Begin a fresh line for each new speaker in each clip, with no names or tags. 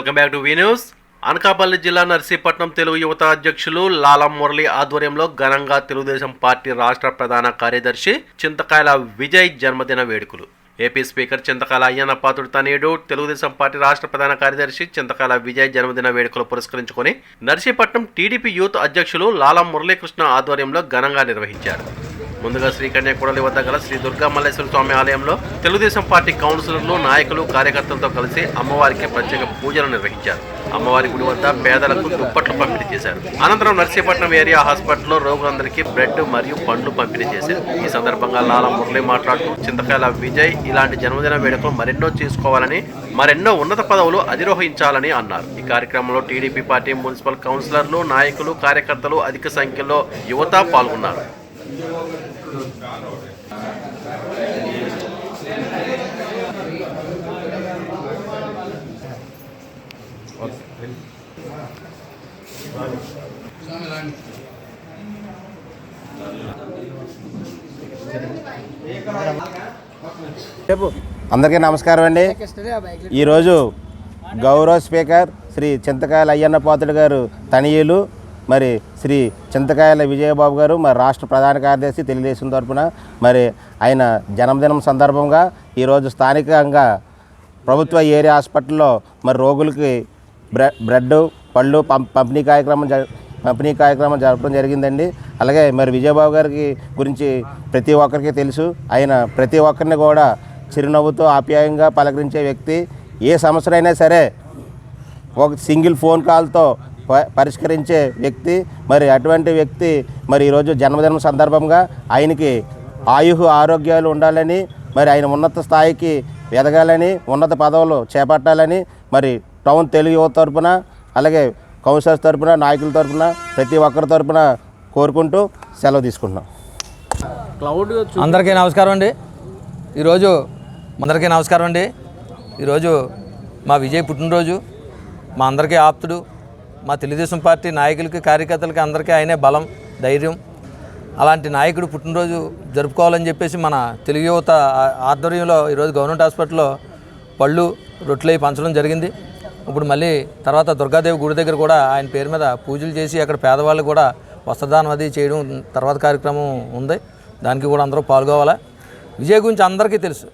Welcome back to V news. Anakapalli జిల్లా నర్సీపట్నం తెలుగు యువత అధ్యక్షులు లాలం మురళి ఆధ్వర్యంలో ఘనంగా తెలుగుదేశం పార్టీ రాష్ట్ర ప్రధాన కార్యదర్శి చింతకాయల విజయ్ జన్మదిన వేడుకలు. ఏపీ స్పీకర్ చింతకాయల అయ్యన్న పాత్రుడు తనయుడు తెలుగుదేశం పార్టీ రాష్ట్ర ప్రధాన కార్యదర్శి చింతకాయల విజయ్ జన్మదిన వేడుకలు పురస్కరించుకొని నర్సీపట్నం టీడీపీ యూత్ అధ్యక్షులు లాలం మురళీకృష్ణ ఆధ్వర్యంలో ఘనంగా నిర్వహించారు. ముందుగా శ్రీకన్యాకుడలి వద్ద గల శ్రీ దుర్గా మల్లేశ్వర స్వామి ఆలయంలో తెలుగుదేశం పార్టీ కౌన్సిలర్లు, నాయకులు, కార్యకర్తలతో కలిసి అమ్మవారికి ప్రత్యేక పూజలు నిర్వహించారు. అమ్మవారి గుడి వద్ద పేదలకు దుప్పట్లు పంపిణీ చేశారు. అనంతరం నర్సీపట్నం ఏరియా హాస్పిటల్లో రోగులందరికీ బ్రెడ్ మరియు పండ్లు పంపిణీ చేశారు. ఈ సందర్భంగా లాలం మురళి మాట్లాడుతూ చింతకాయల విజయ్ ఇలాంటి జన్మదిన వేడుకలు మరెన్నో చేసుకోవాలని, మరెన్నో ఉన్నత పదవులు అధిరోహించాలని అన్నారు. ఈ కార్యక్రమంలో టీడీపీ పార్టీ మున్సిపల్ కౌన్సిలర్లు, నాయకులు, కార్యకర్తలు అధిక సంఖ్యలో యువత పాల్గొన్నారు.
అందరికీ నమస్కారం అండి. ఈరోజు గౌరవ స్పీకర్ శ్రీ చింతకాయల అయ్యన్న పాత్రుడు గారు తనయులు మరి శ్రీ చింతకాయల విజయబాబు గారు మరి రాష్ట్ర ప్రధాన కార్యదర్శి తెలుగుదేశం తరఫున మరి ఆయన జన్మదినం సందర్భంగా ఈరోజు స్థానికంగా ప్రభుత్వ ఏరియా హాస్పిటల్లో మరి రోగులకి బ్రెడ్ పళ్ళు పంపిణీ కార్యక్రమం జరపడం జరిగిందండి. అలాగే మరి విజయబాబు గారికి గురించి ప్రతి ఒక్కరికి తెలుసు. ఆయన ప్రతి ఒక్కరిని కూడా చిరునవ్వుతో ఆప్యాయంగా పలకరించే వ్యక్తి. ఏ సమస్యలైనా సరే ఒక సింగిల్ ఫోన్ కాల్తో పరిష్కరించే వ్యక్తి. మరి అటువంటి వ్యక్తి మరి ఈరోజు జన్మదినం సందర్భంగా ఆయనకి ఆరోగ్యాలు ఉండాలని, మరి ఆయన ఉన్నత స్థాయికి ఎదగాలని, ఉన్నత పదవులు చేపట్టాలని మరి టౌన్ తెలుగు యువత తరఫున, అలాగే కౌన్సిలర్స్ తరఫున, నాయకుల తరఫున, ప్రతి ఒక్కరి తరఫున కోరుకుంటూ సెలవు తీసుకుంటున్నాం.
అందరికీ నమస్కారం అండి. ఈరోజు మా విజయ్ పుట్టినరోజు. మా అందరికీ ఆప్తుడు. మా తెలుగుదేశం పార్టీ నాయకులకి, కార్యకర్తలకి అందరికీ ఆయనే బలం, ధైర్యం. అలాంటి నాయకుడు పుట్టినరోజు జరుపుకోవాలని చెప్పేసి మన తెలుగు యువత ఆధ్వర్యంలో ఈరోజు గవర్నమెంట్ హాస్పిటల్లో పళ్ళు, రొట్టెలు పంచడం జరిగింది. ఇప్పుడు మళ్ళీ తర్వాత దుర్గాదేవి గుడి దగ్గర కూడా ఆయన పేరు మీద పూజలు చేసి అక్కడ పేదవాళ్ళు కూడా వస్త్రదానం అది చేయడం తర్వాత కార్యక్రమం ఉంది. దానికి కూడా అందరూ పాల్గొవాలా. విజయ్ గురించి అందరికీ తెలుసు.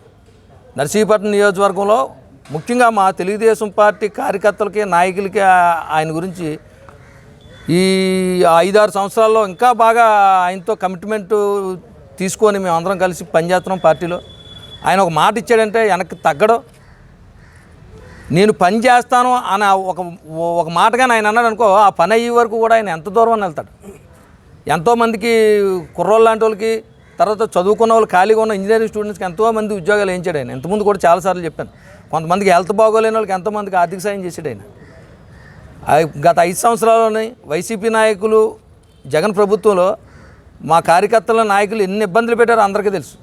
నర్సీపట్నం నియోజకవర్గంలో ముఖ్యంగా మా తెలుగుదేశం పార్టీ కార్యకర్తలకి, నాయకులకి ఆయన గురించి ఈ 5-6 సంవత్సరాల్లో ఇంకా బాగా ఆయనతో కమిట్మెంట్ తీసుకొని మేము అందరం కలిసి పనిచేస్తున్నాం పార్టీలో. ఆయన ఒక మాట ఇచ్చాడంటే వెనక్కి తగ్గడం. నేను పని చేస్తాను అని ఒక మాటగా ఆయన అన్నాడు అనుకో, ఆ పని అయ్యే వరకు కూడా ఆయన ఎంత దూరం అని వెళ్తాడు. ఎంతోమందికి కుర్రోళ్ళు లాంటి వాళ్ళకి, తర్వాత చదువుకున్న వాళ్ళు, ఖాళీగా ఉన్న ఇంజనీరింగ్ స్టూడెంట్స్కి ఎంతోమంది ఉద్యోగాలు వేయించాడు ఆయన. ఇంతకుముందు కూడా చాలాసార్లు చెప్పాను. కొంతమందికి హెల్త్ బాగోలేని వాళ్ళకి ఎంతోమందికి ఆర్థిక సాయం చేసాడు ఆయన. గత 5 సంవత్సరాల్లోని వైసీపీ నాయకులు, జగన్ ప్రభుత్వంలో మా కార్యకర్తల నాయకులు ఎన్ని ఇబ్బందులు పెట్టారో అందరికీ తెలుసు.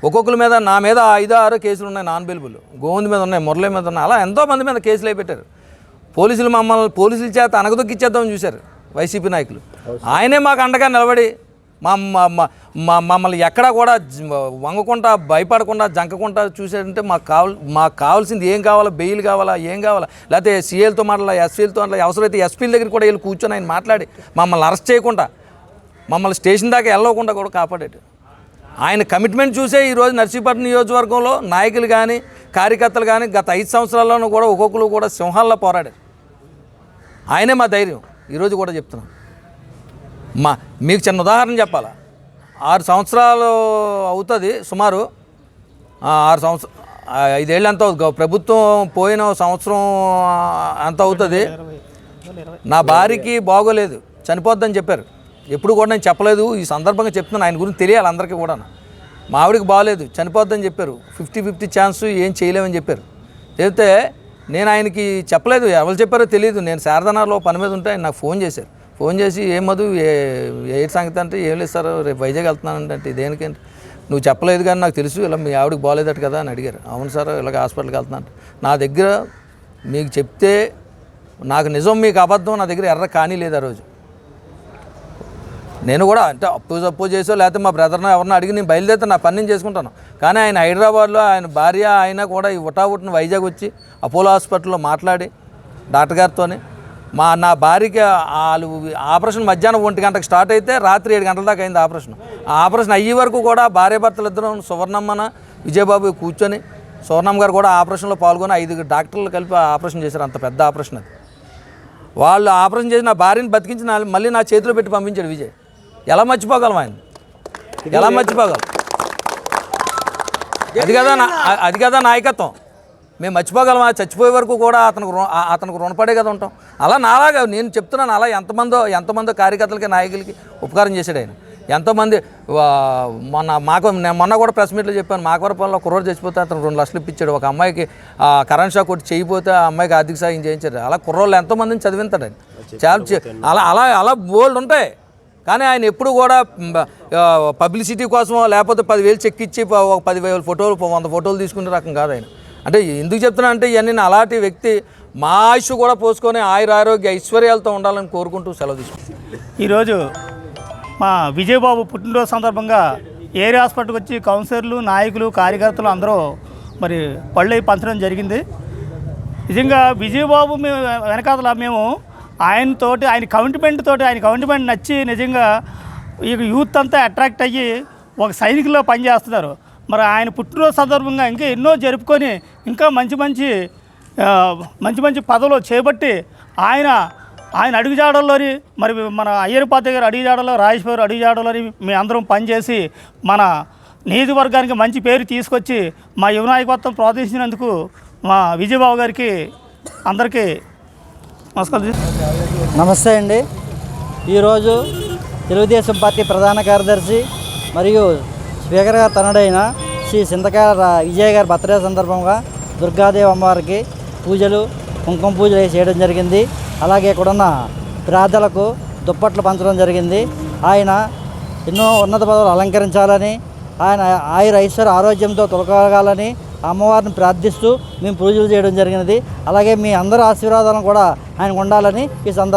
ఒక్కొక్కరి మీద, నా మీద 5-6 కేసులు ఉన్నాయి, నాన్ బెయిలబుల్. గోవింద్ మీద ఉన్నాయి, మురళి మీద ఉన్నాయి. అలా ఎంతోమంది మీద కేసులు పెట్టారు. పోలీసుల చేత అనగదొక్కిచ్చేద్దామని చూశారు వైసీపీ నాయకులు. ఆయనే మాకు అండగా నిలబడి మమ్మల్ని ఎక్కడా కూడా వంగకుండా, భయపడకుండా, జంకకుండా చూసారంటే మాకు కావాల్సింది ఏం కావాలా, బెయిల్ కావాలా, ఏం కావాలా, లేకపోతే సీఏలతో మాట్లాడాలి, ఎస్పీలతో మాట్లాడాలి, అవసరమైతే ఎస్పీల దగ్గర కూడా వెళ్ళి కూర్చొని ఆయన మాట్లాడి మమ్మల్ని అరెస్ట్ చేయకుండా, మమ్మల్ని స్టేషన్ దాకా వెళ్ళకుండా కూడా కాపాడాడు. ఆయన కమిట్మెంట్ చూసే ఈరోజు నర్సీపట్నం నియోజకవర్గంలో నాయకులు కానీ, కార్యకర్తలు కానీ గత 5 సంవత్సరాల్లోనూ కూడా ఒక్కొక్కరు కూడా సింహాల్లో పోరాడారు. ఆయనే మా ధైర్యం. ఈరోజు కూడా చెప్తున్నాం. మీకు చిన్న ఉదాహరణ చెప్పాలా. 6 సంవత్సరాలు అవుతుంది సుమారు. 5 ఏళ్ళు ఎంత అవుతుంది, ప్రభుత్వం పోయిన సంవత్సరం ఎంత అవుతుంది. నా భార్యకి బాగోలేదు, చనిపోద్దని చెప్పారు. ఎప్పుడు కూడా నేను చెప్పలేదు, ఈ సందర్భంగా చెప్తున్నాను. ఆయన గురించి తెలియాలి అందరికీ కూడా. మా ఆవిడికి బాగోలేదు, చనిపోద్దని చెప్పారు. 50-50 ఛాన్స్, ఏం చేయలేమని చెప్పారు. చెప్తే నేను ఆయనకి చెప్పలేదు. ఎవరు చెప్పారో తెలియదు. నేను శారదానగర్లో పని మీద ఉంటే ఆయన నాకు ఫోన్ చేశారు. ఫోన్ చేసి, ఏం మధు ఏ సంగతి అంటే, ఏం లేదు సార్, రేపు వైజాగ్ వెళ్తున్నానంటే, దేనికంటే, నువ్వు చెప్పలేదు కానీ నాకు తెలుసు, ఇలా మీ ఆవిడకి బాగోలేదట కదా అని అడిగారు. అవును సార్, ఇలాగ హాస్పిటల్కి వెళ్తున్నాను. నా దగ్గర మీకు చెప్తే నాకు నిజం, మీకు అబద్ధం, నా దగ్గర ఎర్ర కానీ లేదు ఆ రోజు. నేను కూడా అంటే అప్పు చేసో లేకపోతే మా బ్రదర్నో ఎవరినో అడిగి నేను బయలుదేరితే నా పని నేను చేసుకుంటాను. కానీ ఆయన హైదరాబాద్లో ఆయన భార్య ఆయన కూడా ఈ ఉటావుట్ని వైజాగ్ వచ్చి అపోలో హాస్పిటల్లో మాట్లాడి డాక్టర్ గారితోని నా భార్యకి వాళ్ళు ఆపరేషన్ మధ్యాహ్నం 1 గంటకు స్టార్ట్ అయితే రాత్రి 7 గంటల దాకా అయింది ఆపరేషన్. ఆ ఆపరేషన్ అయ్యే వరకు కూడా భార్యాభర్తలు ఇద్దరం సువర్ణమ్మన విజయబాబు కూర్చొని సువర్ణమ్మ గారు కూడా ఆపరేషన్లో పాల్గొని 5 డాక్టర్లు కలిపి ఆపరేషన్ చేశారు. అంత పెద్ద ఆపరేషన్ అది. వాళ్ళు ఆపరేషన్ చేసి నా భార్యని బతికించి మళ్ళీ నా చేతిలో పెట్టి పంపించాడు విజయ్. ఎలా మర్చిపోగలం ఆయన? ఎలా మర్చిపోగలం? అది కదా నాయకత్వం. మేము మర్చిపోగలమా? చచ్చిపోయే వరకు కూడా అతనికి రుణపడే కదా ఉంటాం. అలా నాలాగా నేను చెప్తున్నాను, అలా ఎంతమందో కార్యకర్తలకి నాయకులకి ఉపకారం చేశాడు ఆయన. ఎంతోమంది మొన్న కూడా ప్రెస్ మీట్లో చెప్పాను, మాకవరపల్లిలో కుర్రోడు చచ్చిపోతే అతను 2 లక్షలు ఇప్పించాడు. ఒక అమ్మాయికి కరెంట్ షాక్ కొట్టి చేయిపోతే ఆ అమ్మాయికి ఆర్థిక సాయం చేయించారు. అలా కుర్రోళ్ళు ఎంతోమందిని చదివింతాడు ఆయన. చాలా అలా బోల్డ్ ఉంటాయి. కానీ ఆయన ఎప్పుడు కూడా పబ్లిసిటీ కోసమో లేకపోతే 10,000 చెక్ ఇచ్చి 10,000 ఫోటోలు 100 ఫోటోలు తీసుకునే రకం కాదు ఆయన. అంటే ఎందుకు చెప్తున్నా అంటే ఇవన్నీ అలాంటి వ్యక్తి మా ఆయుష్ కూడా పోసుకొని ఆరోగ్య ఐశ్వర్యాలతో ఉండాలని కోరుకుంటూ సెలవు తీసుకుంటాం.
ఈరోజు మా విజయబాబు పుట్టినరోజు సందర్భంగా ఏరియా హాస్పిటల్కి వచ్చి కౌన్సిలర్లు, నాయకులు, కార్యకర్తలు అందరూ మరి పళ్ళై పంచడం జరిగింది. నిజంగా విజయబాబు మేము వెనకాతల మేము ఆయన కమిట్మెంట్ నచ్చి నిజంగా ఈ యూత్ అంతా అట్రాక్ట్ అయ్యి ఒక సైనికుల్లో పనిచేస్తున్నారు. మరి ఆయన పుట్టినరోజు సందర్భంగా ఇంకా ఎన్నో జరుపుకొని ఇంకా మంచి మంచి పదవులు చేపట్టి ఆయన అడుగుజాడల్లోని మరి మన అయ్యరపాత్ర గారు అడుగుజాడలో, రాజేశ్వరి అడుగుజాడలోని మేము అందరం పనిచేసి మన నియోజకవర్గానికి మంచి పేరు తీసుకొచ్చి మా యువ నాయకత్వం ప్రోత్సహించినందుకు మా విజయబాబు గారికి అందరికీ నమస్కారం.
నమస్తే అండి. ఈరోజు తెలుగుదేశం పార్టీ ప్రధాన కార్యదర్శి మరియు స్పీకర్ గారు తనడైన శ్రీ చింతకాయల విజయ్ గారి బర్త్డే సందర్భంగా దుర్గాదేవి అమ్మవారికి పూజలు, కుంకుమ పూజలు చేయడం జరిగింది. అలాగే ఇక్కడున్న పేదలకు దుప్పట్లు పంచడం జరిగింది. ఆయన ఎన్నో ఉన్నత పదవులు అలంకరించాలని, ఆయన ఐశ్వర్య ఆరోగ్యంతో తొలగాలని అమ్మవారిని ప్రార్థిస్తూ మేము పూజలు చేయడం జరిగినది. అలాగే మీ అందరి ఆశీర్వాదాలను కూడా ఆయనకు ఉండాలని ఈ సందర్భంగా